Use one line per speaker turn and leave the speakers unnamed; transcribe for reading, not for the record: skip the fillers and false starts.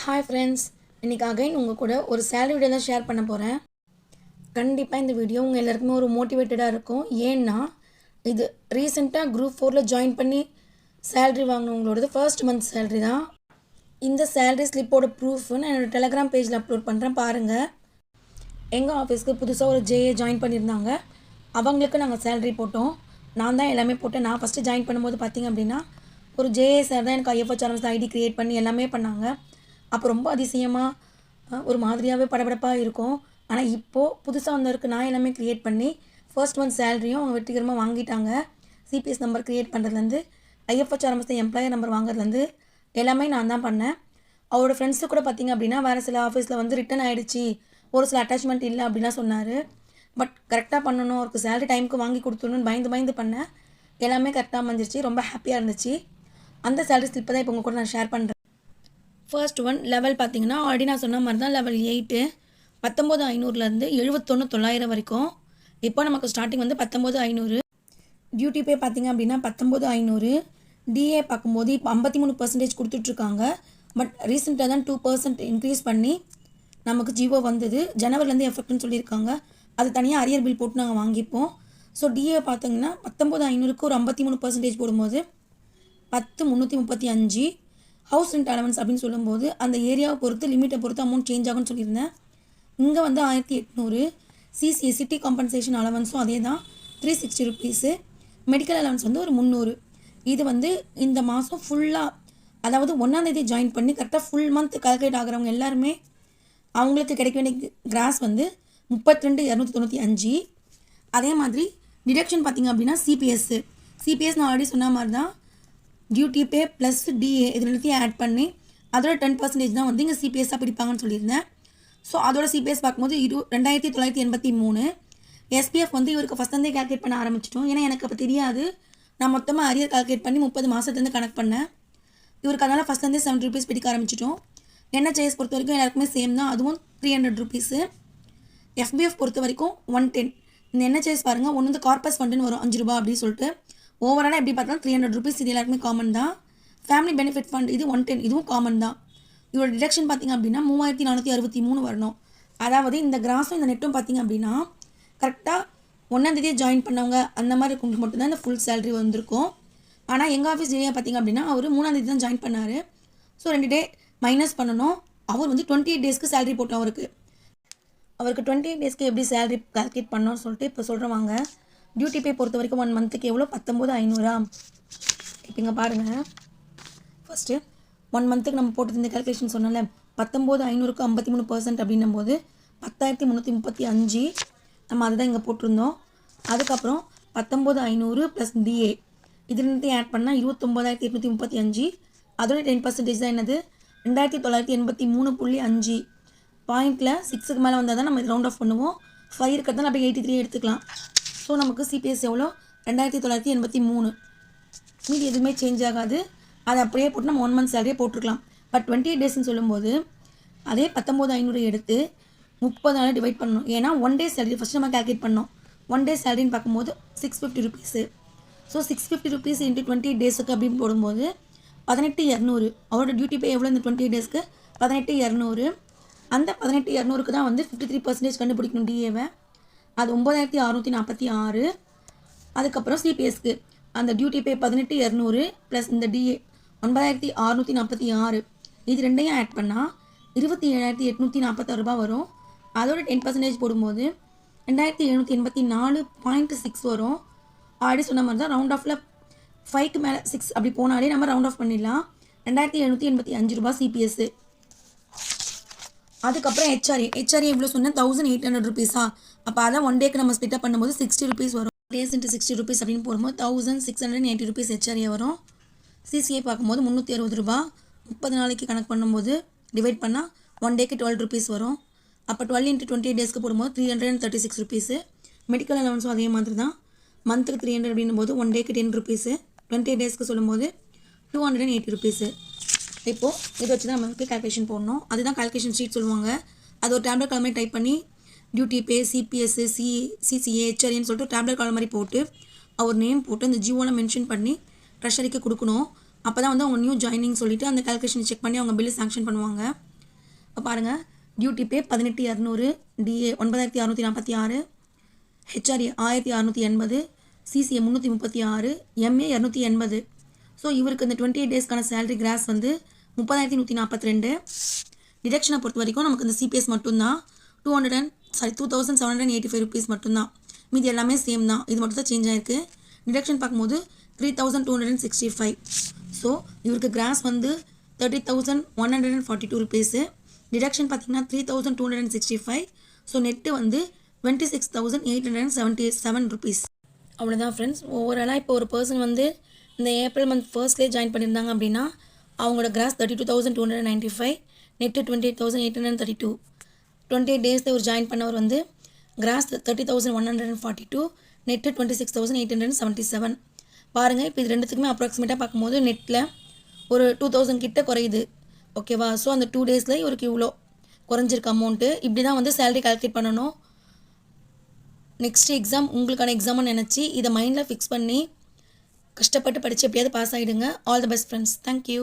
Hi friends, இன்றைக்கி again உங்கள் கூட ஒரு சேலரி வீடியோ தான் ஷேர் பண்ண போகிறேன். கண்டிப்பாக இந்த வீடியோ உங்கள் எல்லாருக்குமே ஒரு மோட்டிவேட்டடாக இருக்கும். ஏன்னா இது ரீசெண்டாக குரூப் 4 ஜாயின் பண்ணி சேலரி வாங்கினவங்களோடது ஃபர்ஸ்ட் மந்த் சேலரி தான். இந்த சேலரி ஸ்லிப்போட ப்ரூஃப் நான் என்னோடய டெலகிராம் பேஜில் அப்லோட் பண்ணுறேன், பாருங்கள். எங்கள் ஆஃபீஸ்க்கு புதுசாக ஒரு ஜேஏ ஜாயின் பண்ணியிருந்தாங்க. அவங்களுக்கு நாங்கள் சேலரி போட்டோம். நான் தான் எல்லாமே போட்டேன். நான் ஃபஸ்ட்டு ஜாயின் பண்ணும்போது பார்த்திங்க அப்படின்னா ஒரு ஜேஏ சார் தான் எனக்கு IFHRMS ஐடி க்ரியேட் பண்ணி எல்லாமே பண்ணாங்க. அப்போ ரொம்ப அதிசயமாக ஒரு மாதிரியாகவே படபடப்பாக இருக்கும். ஆனால் இப்போது புதுசாக வந்தவருக்கு நான் எல்லாமே க்ரியேட் பண்ணி ஃபர்ஸ்ட் மந்த் சேலரியும் அவங்க வெற்றிகரமாக வாங்கிட்டாங்க. சிபிஎஸ் நம்பர் க்ரியேட் பண்ணுறதுலேருந்து IFHRMS எம்ப்ளாயர் நம்பர் வாங்குறதுலேருந்து எல்லாமே நான் தான் பண்ணேன். அவரோட ஃப்ரெண்ட்ஸு கூட பார்த்திங்க அப்படின்னா வேறு சில ஆஃபீஸில் வந்து ரிட்டன் ஆகிடுச்சி, ஒரு சில அட்டாச்மெண்ட் இல்லை அப்படின்லாம் சொன்னார். பட் கரெக்டாக பண்ணணும், அவருக்கு சேலரி டைமுக்கு வாங்கி கொடுத்துடணும்னு பயந்து பண்ணேன். எல்லாமே கரெக்டாக அமைஞ்சிருச்சு. ரொம்ப ஹாப்பியாக இருந்துச்சு. அந்த சேலரி ஸ்லிப்பை தான் இப்போ உங்கள் கூட நான் ஷேர் பண்ணுறேன். ஃபர்ஸ்ட் ஒன் லெவல் பார்த்திங்கன்னா ஆல்ரெடி நான் சொன்ன மாதிரி தான் லெவல் 8 19,500லேருந்து 71,900 வரைக்கும். இப்போ நமக்கு ஸ்டார்டிங் வந்து 19,500. டியூட்டி பே பார்த்திங்க அப்படின்னா 19,500. டிஏ பார்க்கும்போது இப்போ 53% கொடுத்துட்ருக்காங்க. பட் ரீசெண்டாக தான் 2% இன்க்ரீஸ் பண்ணி நமக்கு ஜிஓ வந்தது. ஜனவரிலேருந்து எஃபெக்ட்னு சொல்லியிருக்காங்க. அது தனியாக அரியர் பில் போட்டு நாங்கள் வாங்கிப்போம். ஸோ டிஏ பார்த்திங்கன்னா 19,500க்கு ஒரு 53% போடும்போது 10,335. ஹவுஸ் ரெண்ட் அலவன்ஸ் அப்படின்னு சொல்லும்போது அந்த ஏரியாவை பொறுத்து லிமிட்டை பொறுத்து அமௌண்ட் சேஞ்ச் ஆகும்னு சொல்லியிருந்தேன். இங்கே வந்து 1,800. சிசிஏ சிட்டி காம்பன்சேஷன் அலவன்ஸும் அதே தான், 360 ருபீஸு. மெடிக்கல் அலவன்ஸ் வந்து ஒரு 300. இது வந்து இந்த மாதம் ஃபுல்லாக, அதாவது 1ஆம் தேதி ஜாயின் பண்ணி கரெக்டாக ஃபுல் மந்த் கால்குலேட் ஆகிறவங்க எல்லாருமே அவங்களுக்கு கிடைக்க வேண்டிய கிராஸ் வந்து 32,295. அதே மாதிரி டிடக்ஷன் பார்த்திங்க அப்படின்னா சிபிஎஸ் நான் ஆல்ரெடி சொன்ன மாதிரி தான் டியூட்டி பே ப்ளஸ் டிஏ இது ரெண்டுத்தையும் ஆட் பண்ணி அதோட 10% தான் வந்து இங்கே சிபிஎஸ்ஸாக பிடிப்பாங்கன்னு சொல்லியிருந்தேன். ஸோ அதோட சிபிஎஸ் பார்க்கும்போது 2,983. எஸ்பிஎஃப் வந்து இவருக்கு ஃபஸ்ட்லேருந்தே கால்குலேட் பண்ண ஆரம்பிச்சிட்டோம். ஏன்னா எனக்கு அப்போ தெரியாது. நான் மொத்தமாக அரியர் கால்குலேட் பண்ணி 30 மாதத்துலேருந்து கனெக்ட் பண்ணேன். இவருக்கு அதனால் ஃபஸ்ட்லேருந்தே 70 ருபீஸ் பிடிக்க ஆரம்பிச்சிட்டோம். NHIS பொறுத்த வரைக்கும் எல்லாருக்குமே சேம் தான், அதுவும் 300 ருபீஸு. எஃபிஎஃப் பொறுத்த வரைக்கும் 110. இந்த NHIS பாருங்கள், ஒன்று வந்து கார்பஸ் ஃபண்டுன்னு வரும் 5 ரூபா அப்படின்னு சொல்லிட்டு. ஓவராலாக எப்படி பார்த்தாலும் 300 ருபீஸ். இது எல்லாருக்குமே காமன் தான். ஃபேமிலி பெனிஃபிட் ஃபண்ட் இது 110, இதுவும் காமன் தான். இதோட டிடக்ஷன் பார்த்திங்க அப்படின்னா 3,463 வரணும். அதாவது இந்த கிராஸும் இந்த நெட்டும் பார்த்திங்க அப்படின்னா கரெக்டாக 1ஆம் தேதியே ஜாயின் பண்ணவங்க அந்த மாதிரி இருக்கவங்களுக்கு மட்டும்தான் இந்த ஃபுல் சேலரி வந்திருக்கும். ஆனால் எங்கள் ஆஃபீஸ் ஏரியா பார்த்திங்க அப்படின்னா அவர் 3ஆம் தேதி தான் ஜாயின் பண்ணார். ஸோ 2 டே மைனஸ் பண்ணணும். அவர் வந்து 28 டேஸ்க்கு சேலரி போட்டோம். அவருக்கு 28 டேஸ்க்கு எப்படி சேலரி கால்குலேட் பண்ணோன்னு சொல்லிட்டு இப்போ சொல்கிறவாங்க. டியூட்டி பே பொறுத்த வரைக்கும் 1 மந்த்துக்கு எவ்வளோ 19,500. இப்போ இங்கே பாருங்கள், ஃபஸ்ட்டு 1 மந்த்துக்கு நம்ம போட்டது இந்த கால்குலேஷன் சொன்னால 19,500க்கு 53% அப்படின்னும் போது 10,335 நம்ம அதுதான் இங்கே போட்டிருந்தோம். அதுக்கப்புறம் 19,500 ப்ளஸ் டிஏ இது ரெண்டுத்தையும் ஆட் பண்ணால் 29,835. அதோட 10% தான் என்னது 2,983.5. பாயிண்டில் 6க்கு மேலே வந்தால் தான் நம்ம இது ரவுண்ட் ஆஃப் பண்ணுவோம். 5 இருக்கிறதால அப்படியே 83 எடுத்துக்கலாம். ஸோ நமக்கு சிபிஎஸ் எவ்வளோ 2,983. மீதி எதுவுமே சேஞ்ச் ஆகாது. அதை அப்படியே போட்டு நம்ம 1 மந்த் சேலரியே போட்டுருக்கலாம். பட் 28 டேஸ்ன்னு சொல்லும்போது அதே 19,500 எடுத்து 30 டிவைட் பண்ணணும். ஏன்னா 1 டே சேலரி ஃபஸ்ட்டு நம்ம கால்குலேட் பண்ணோம். 1 டே சேலரின்னு பார்க்கும்போது 650 ருபீஸு. ஸோ 650 ருபீஸ் இன்ட்டு 28 டேஸுக்கு அப்படின்னு போடும்போது 18,200. அவரோட டியூட்டி பே எவ்வளோ இந்த 28 டேஸ்க்கு 18,200. அந்த 18,200க்கு தான் வந்து 53% கண்டுபிடிக்கணும் டிஏவை. அது 9,646. அதுக்கப்புறம் சிபிஎஸ்க்கு அந்த டியூட்டி பே 18,200 ப்ளஸ் இந்த டிஏ 9,646. இது ரெண்டையும் ஆட் பண்ணால் 27,846 ரூபா வரும். அதோட 10% போடும்போது 2,784.6 வரும். ஆல்ரெடி சொன்ன மாதிரி தான் ரவுண்ட் ஆஃபில் 5க்கு மேலே 6 அப்படி போனாலே நம்ம ரவுண்ட் ஆஃப் பண்ணிடலாம். 2,785 ரூபா சிபிஎஸ்ஸு. அதுக்கப்புறம் ஹெச்ஆர்ஏ எவ்வளோ சொன்னேன் 1,800 ருபீஸா. அப்போ அதான் 1 டேக்கு நம்ம ஸ்பிட்டப் பண்ணும்போது 60 ருபீஸ் வரும். டேஸ் இன்ட்டு 60 ருபீஸ் அப்படின்னு போடும்போது 1,680 ருபீஸ் ஹெச்ஆர்ஏ வரும். சிசிஏ பார்க்கும்போது 360 ரூபா. 30 நாளைக்கு கணக்கு பண்ணும்போது டிவைட் பண்ணால் 1 டேக்கு 12 ருபீஸ் வரும். அப்போ 12 இன்ட்டு 28 டேஸ்க்கு போடும்போது 336 ருபீஸு. மெடிக்கல் அலவன்ஸும் அதே மாதிரி தான். மந்த்துக்கு 300 அப்படின்னும் போது 1 டேக்கு 10 ருபீஸு. 28 டேஸ்க்கு சொல்லும்போது 280 ருபீஸு. இப்போது இதை வச்சு தான் நமக்கு கால்குலேஷன் போடணும். அதுதான் கால்குலேஷன் ஷீட் சொல்லுவாங்க. அது ஒரு டேப்லெட் காலம் மாதிரி டைப் பண்ணி டியூட்டி பே சிபிஎஸ் சிசிஏ ஹெச்ஆர்ஏன்னு சொல்லிட்டு டேப்லெட் காலம் மாதிரி போட்டு அவர் நேம் போட்டு அந்த ஜியோவில் மென்ஷன் பண்ணி ட்ரெஷரிக்கு கொடுக்கணும். அப்போ தான் வந்து அவங்க நியூ ஜாயினிங் சொல்லிவிட்டு அந்த கால்குலேஷன் செக் பண்ணி அவங்க பில்லு சாங்ஷன் பண்ணுவாங்க. இப்போ பாருங்கள், duty pay 18,200, DA 9,646, HRA 1,680, CCA 336, MA 280. So இவருக்கு இந்த 28 டேஸ்க்கான சேலரி கிராஸ் வந்து 30,142. டிடக்ஷனை பொறுத்த வரைக்கும் நமக்கு இந்த சிபிஎஸ் மட்டும்தான் 2,785 ருபீஸ் மட்டும்தான். மீதி எல்லாமே சேம் தான். இது மட்டும் தான் சேஞ்ச் ஆகிருக்கு. டிடக்ஷன் பார்க்கும்போது 3,265. ஸோ இவருக்கு கிராஸ் வந்து 30,142 ருபீஸு. டிடக்ஷன் பார்த்தீங்கன்னா 3,265. ஸோ நெட்டு வந்து 26,877 ருபீஸ். அவ்வளோதான் ஃப்ரெண்ட்ஸ். ஓவராலாக இப்போ ஒரு பர்சன் வந்து இந்த ஏப்ரல் மந்த் ஃபர்ஸ்ட்லேயே ஜாயின் பண்ணியிருந்தாங்க அப்படின்னா அவங்களோட கிராஸ் 32,295, நெட்டு 28,832. 28 டேஸில் ஒரு ஜாயின் பண்ணவர் வந்து கிராஸ் 30,142, நெட்டு 26,877. பாருங்கள், இப்போ இது ரெண்டுத்துக்குமே அப்ராக்சிமேட்டாக பார்க்கும்போது நெட்டில் ஒரு 2,000 கிட்ட குறையுது. ஓகேவா? ஸோ அந்த 2 டேஸில் இவருக்கு இவ்வளோ குறைஞ்சிருக்கு அமௌண்ட்டு. இப்படி தான் வந்து சேலரி கால்குலேட் பண்ணணும். நெக்ஸ்ட் எக்ஸாம் உங்களுக்கான எக்ஸாம்னு நினச்சி இதை மைண்டில் ஃபிக்ஸ் பண்ணி கஷ்டப்பட்டு படித்து எப்படியாவது பாஸ் ஆகிடுங்க. All the best friends. Thank you.